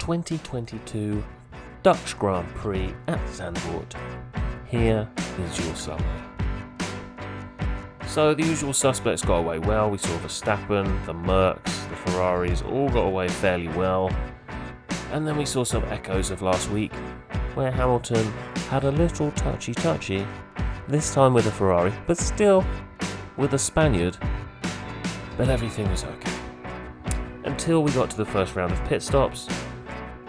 2022 Dutch Grand Prix at Zandvoort. Here is your summary. So the usual suspects got away well. We saw Verstappen, the Mercs, the Ferraris all got away fairly well. And then we saw some echoes of last week where Hamilton had a little touchy, this time with a Ferrari, but still with a Spaniard. But everything was okay. Until we got to the first round of pit stops,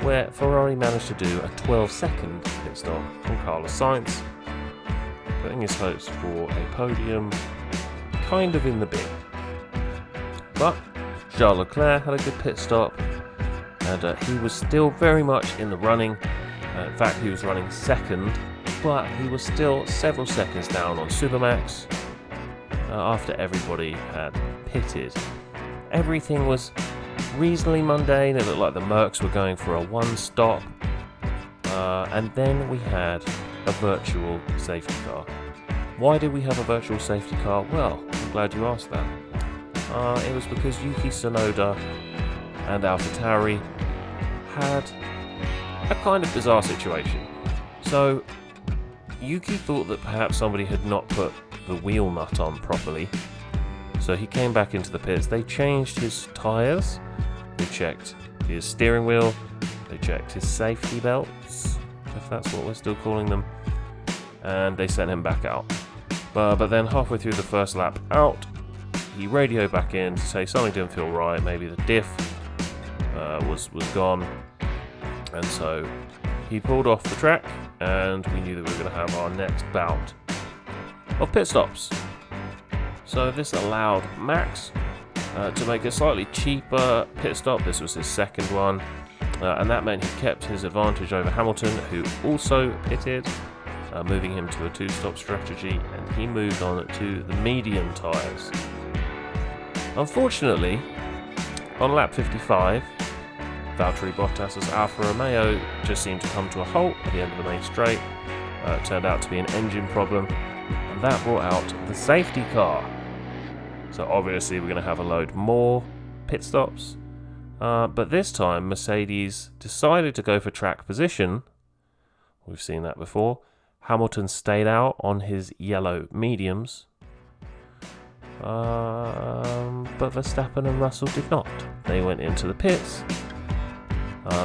where Ferrari managed to do a 12-second pit stop on Carlos Sainz, putting his hopes for a podium kind of in the bin. But Charles Leclerc had a good pit stop, and he was still very much in the running. In fact, he was running second, but he was still several seconds down on Supermax after everybody had pitted. Everything was reasonably mundane. It looked like the Mercs were going for a one-stop, and then we had a virtual safety car. Why did we have a virtual safety car? Well, I'm glad you asked that. It was because Yuki Tsunoda and Alfa Tauri had a kind of bizarre situation. So, Yuki thought that perhaps somebody had not put the wheel nut on properly, so he came back into the pits. They changed his tyres, they checked his steering wheel, they checked his safety belts, if that's what we're still calling them, and they sent him back out. But then halfway through the first lap out, he radioed back in to say something didn't feel right, maybe the diff was gone, and so he pulled off the track, and we knew that we were going to have our next bout of pit stops. So this allowed Max to make a slightly cheaper pit stop. This was his second one, and that meant he kept his advantage over Hamilton, who also pitted, moving him to a two-stop strategy, and he moved on to the medium tyres. Unfortunately, on lap 55, Valtteri Bottas's Alfa Romeo just seemed to come to a halt at the end of the main straight. It turned out to be an engine problem, and that brought out the safety car. So obviously we're going to have a load more pit stops, but this time Mercedes decided to go for track position. We've seen that before. Hamilton stayed out on his yellow mediums, but Verstappen and Russell did not. They went into the pits.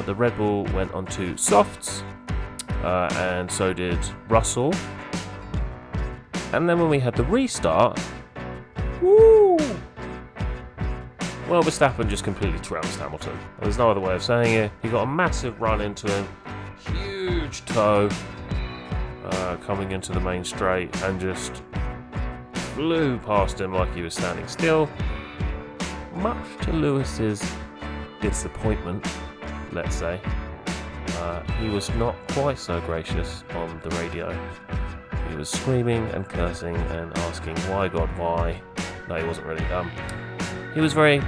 The Red Bull went onto softs, and so did Russell. And then when we had the restart, woo! Well, Verstappen just completely trounced Hamilton. There's no other way of saying it. He got a massive run into him, huge toe, coming into the main straight, and just flew past him like he was standing still. Much to Lewis's disappointment, let's say. He was not quite so gracious on the radio. He was screaming and cursing and asking, why God, why? No, he wasn't really. He was very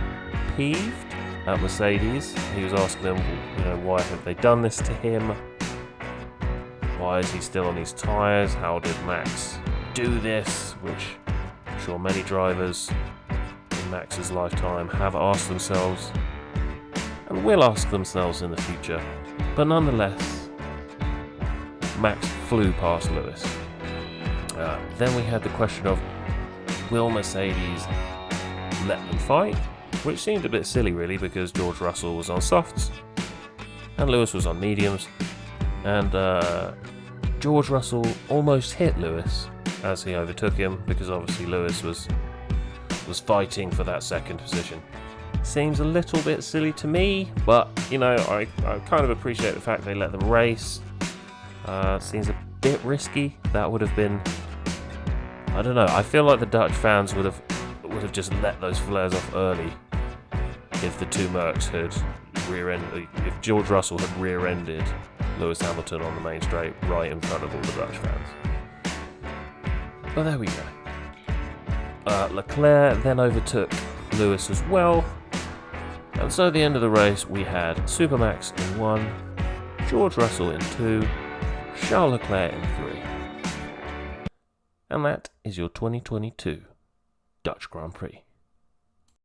peeved at Mercedes. He was asking them, why have they done this to him? Why is he still on these tyres? How did Max do this? Which I'm sure many drivers in Max's lifetime have asked themselves and will ask themselves in the future. But nonetheless, Max flew past Lewis. Then we had the question of, will Mercedes let them fight? Which seemed a bit silly really, because George Russell was on softs and Lewis was on mediums, and George Russell almost hit Lewis as he overtook him, because obviously Lewis was fighting for that second position. Seems a little bit silly to me, but I kind of appreciate the fact they let them race. Seems a bit risky. That would have been, I don't know. I feel like the Dutch fans would have just let those flares off early if the two Mercs had if George Russell had rear-ended Lewis Hamilton on the main straight right in front of all the Dutch fans. But there we go. Leclerc then overtook Lewis as well, and so at the end of the race we had Supermax in 1, George Russell in 2, Charles Leclerc in 3. And that is your 2022 Dutch Grand Prix.